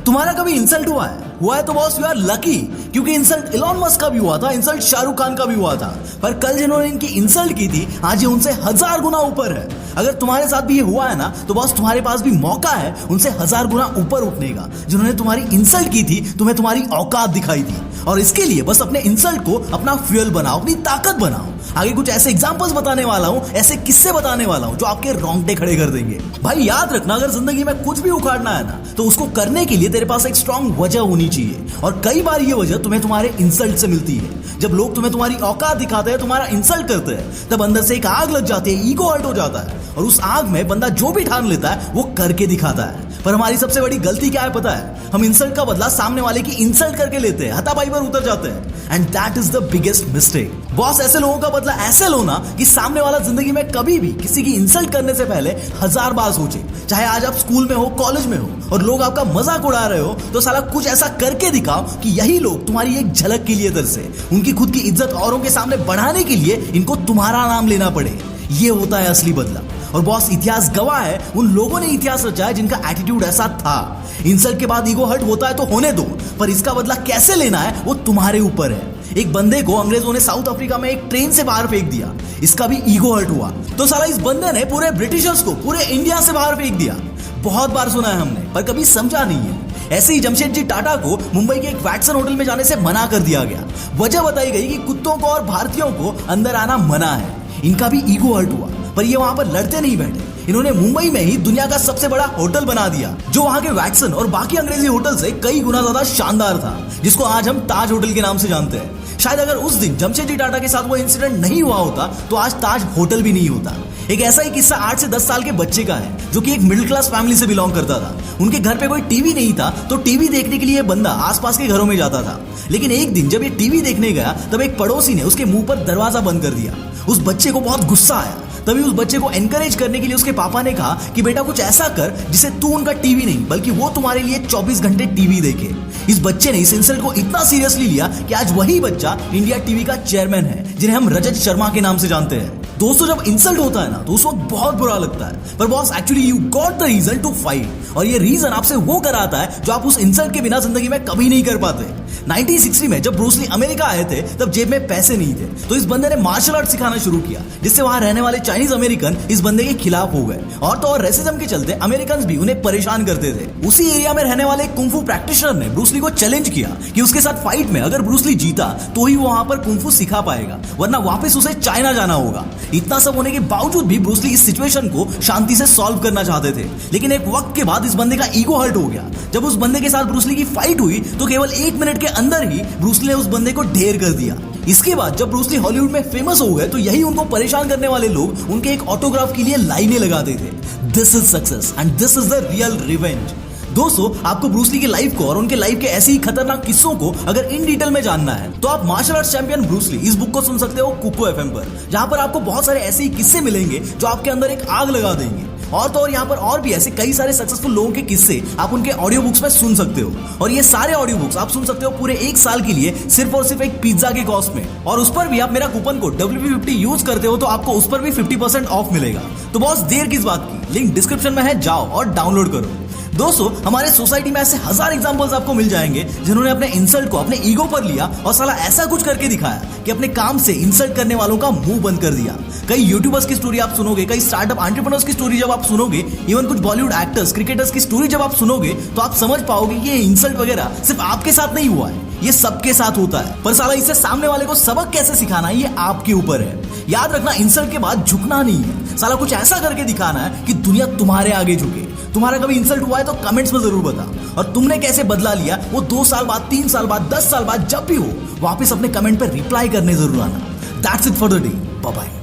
तुम्हारा कभी इंसल्ट हुआ है तो बॉस यू आर लकी, क्योंकि इंसल्ट इलॉन मस्क का भी हुआ था, इंसल्ट शाहरुख खान का भी हुआ था, पर कल जिन्होंने इनकी इंसल्ट की थी आज ये उनसे 1000 गुना ऊपर है। अगर तुम्हारे साथ भी ये हुआ है ना तो बॉस तुम्हारे पास भी मौका है उनसे 1000 गुना ऊपर उठने का। जिन्होंने तुम्हारी इंसल्ट की थी तुम्हें तुम्हारी औकात दिखाई थी, और इसके लिए बस अपने इंसल्ट को अपना फ्यूल बनाओ, अपनी ताकत बनाओ। आगे कुछ ऐसे एग्जांपल्स बताने वाला हूं, ऐसे किस्से बताने वाला हूं जो आपके रोंगटे खड़े कर देंगे। भाई याद रखना, अगर जिंदगी में कुछ भी उखाड़ना है ना तो उसको करने के लिए तेरे पास एक स्ट्रांग वजह होनी चाहिए, और कई बार ये वजह तुम्हें तुम्हारे इंसल्ट से मिलती है। जब लोग तुम्हें तुम्हारी औकात दिखाते हैं, तुम्हारा इंसल्ट करते हैं, तब अंदर से एक आग लग जाती है, ईगो हर्ट हो जाता है, और उस आग में बंदा जो भी ठान लेता है वो करके दिखाता है। पर हमारी सबसे बड़ी गलती क्या है पता है? हम इंसल्ट का बदला सामने वाले की इंसल्ट करके लेते हैं, हाथापाई पर उतर जाते हैं, and that is the biggest mistake. Boss ऐसे लोगों का बदला ऐसे लो ना कि सामने वाला जिंदगी में कभी भी किसी की इंसल्ट करने से पहले 1000 बार सोचे। चाहे आज आप स्कूल में हो, कॉलेज में हो, और लोग आपका मजाक उड़ा रहे हो, तो साला कुछ ऐसा करके दिखाओ कि यही लोग तुम्हारी एक झलक के लिए तरसे, उनकी खुद की इज्जत औरों के सामने बढ़ाने के लिए इनको तुम्हारा नाम लेना पड़े। ये होता है असली बदला। और बॉस इतिहास गवाह है, उन लोगों ने इतिहास रचा है जिनका एटीट्यूड ऐसा था। इंसल्ट के बाद ईगो हर्ट होता है तो होने दो, पर इसका बदला कैसे लेना है वो तुम्हारे ऊपर है। एक बंदे को अंग्रेजों ने साउथ अफ्रीका में एक ट्रेन से बाहर फेंक दिया, इसका भी ईगो हर्ट हुआ, तो साला इस बंदे ने पूरे ब्रिटिशर्स को पूरे इंडिया से बाहर फेंक दिया। बहुत बार सुना है हमने, पर कभी समझा नहीं है। ऐसे ही जमशेदजी टाटा को मुंबई के एक वैटसन होटल में जाने से मना कर दिया गया। वजह बताई गई कि कुत्तों को और भारतीयों को अंदर आना मना है। इनका भी ईगो हर्ट हुआ, पर ये वहां पर लड़ते नहीं बैठे। इन्होंने मुंबई में ही दुनिया का सबसे बड़ा होटल बना दिया, जो वहां के वैटसन और बाकी अंग्रेजी होटल से कई गुना ज्यादा शानदार था, जिसको आज हम ताज होटल के नाम से जानते हैं। शायद अगर उस दिन जमशेदजी टाटा के साथ वो इंसिडेंट नहीं हुआ होता तो आज ताज होटल भी नहीं होता। एक ऐसा ही किस्सा 8 से 10 साल के बच्चे का है, जो कि एक मिडिल क्लास फैमिली से बिलोंग करता था। उनके घर पे कोई टीवी नहीं था, तो टीवी देखने के लिए बंदा आसपास के घरों में जाता था। लेकिन एक दिन जब ये टीवी देखने गया तब एक पड़ोसी ने उसके मुंह पर दरवाजा बंद कर दिया। उस बच्चे को बहुत गुस्सा आया। तभी उस बच्चे को एनकरेज करने के लिए उसके पापा ने कहा कि बेटा कुछ ऐसा कर जिससे तू उनका टीवी नहीं बल्कि वो तुम्हारे लिए 24 घंटे टीवी देखे। इस बच्चे ने इस इंसल्ट को इतना सीरियसली लिया कि आज वही बच्चा इंडिया टीवी का चेयरमैन है, जिन्हें हम रजत शर्मा के नाम से जानते हैं। दोस्तों, जब इंसल्ट होता है ना तो उस वक्त बहुत बुरा लगता है, पर boss actually you got the reason to fight, और ये रीजन आपसे वो कराता है जो आप उस इंसल्ट के बिना जिंदगी में कभी नहीं कर पाते। 1960 में जब ब्रूस ली अमेरिका आए थे तब जेब में पैसे नहीं थे, तो इस बंदे ने मार्शल आर्ट सिखाना शुरू किया, जिससे वहां रहने वाले चाइनीज अमेरिकन इस बंदे के खिलाफ हो गए, और तो और रेसिज्म के चलते अमेरिकन भी उन्हें परेशान करते थे। उसी एरिया में रहने वाले कुंफू प्रैक्टिशनर ने ब्रूस ली को चैलेंज किया कि उसके साथ फाइट में अगर ब्रूस ली जीता तो ही वो वहां पर कुंफू सिखा पाएगा, वरना वापस उसे चाइना जाना होगा। इतना सब होने के बावजूद भी ब्रूस ली इस सिचुएशन को शांति से सॉल्व करना चाहते थे, लेकिन एक वक्त के बाद इस बंदे का ईगो हर्ट हो गया। जब उस बंदे के साथ ब्रूस ली की फाइट हुई तो केवल 1 मिनट के अंदर ही ब्रूस ली ने उस बंदे को ढेर कर दिया। इसके बाद जब ब्रूस ली हॉलीवुड में फेमस हो गए तो यही उनको परेशान करने वाले लोग उनके एक ऑटोग्राफ के लिए लाइनें लगाते थे। This is success and this is the real revenge. दोस्तों, आपको ब्रूस ली की लाइफ को और उनके लाइफ के ऐसे ही खतरनाक किस्सों को अगर इन डिटेल में जानना है तो आप martial arts champion Bruce Lee इस बुक को सुन सकते हो कुको एफएम पर, जहां पर आपको बहुत सारे ऐसे ही किस्से मिलेंगे जो आपके अंदर एक आग लगा देंगे। और तो और यहाँ पर और भी ऐसे कई सारे सक्सेसफुल लोगों के किस्से आप उनके ऑडियो बुक्स में सुन सकते हो, और ये सारे ऑडियो बुक्स आप सुन सकते हो पूरे 1 साल के लिए सिर्फ और सिर्फ एक पिज्जा के कॉस्ट में, और उस पर भी आप मेरा कूपन कोड WP50 यूज करते हो तो आपको उस पर भी 50% ऑफ मिलेगा। तो बॉस देर किस बात की, लिंक डिस्क्रिप्शन में है, जाओ और डाउनलोड करो। दोस्तों, हमारे सोसाइटी में ऐसे 1000 एग्जांपल्स आपको मिल जाएंगे जिन्होंने अपने इंसल्ट को अपने ईगो पर लिया और साला ऐसा कुछ करके दिखाया कि अपने काम से इंसल्ट करने वालों का मुंह बंद कर दिया। कई यूट्यूबर्स की स्टोरी आप सुनोगे, कई स्टार्टअप एंटरप्रेन्योर्स की स्टोरी जब आप सुनोगे, इवन कुछ बॉलीवुड एक्टर्स, क्रिकेटर्स की स्टोरी जब आप सुनोगे तो आप समझ पाओगे ये इंसल्ट वगैरह सिर्फ आपके साथ नहीं हुआ है, ये सबके साथ होता है। पर साला इससे सामने वाले को सबक कैसे सिखाना है ये आपके ऊपर है। याद रखना, इंसल्ट के बाद झुकना नहीं है, साला कुछ ऐसा करके दिखाना है कि दुनिया तुम्हारे आगे झुके। तुम्हारा कभी इंसल्ट हुआ है तो कमेंट्स में जरूर बता, और तुमने कैसे बदला लिया वो 2 साल बाद, 3 साल बाद, 10 साल बाद जब भी हो वापस अपने कमेंट पर रिप्लाई करने जरूर आना। That's it for the day, bye bye.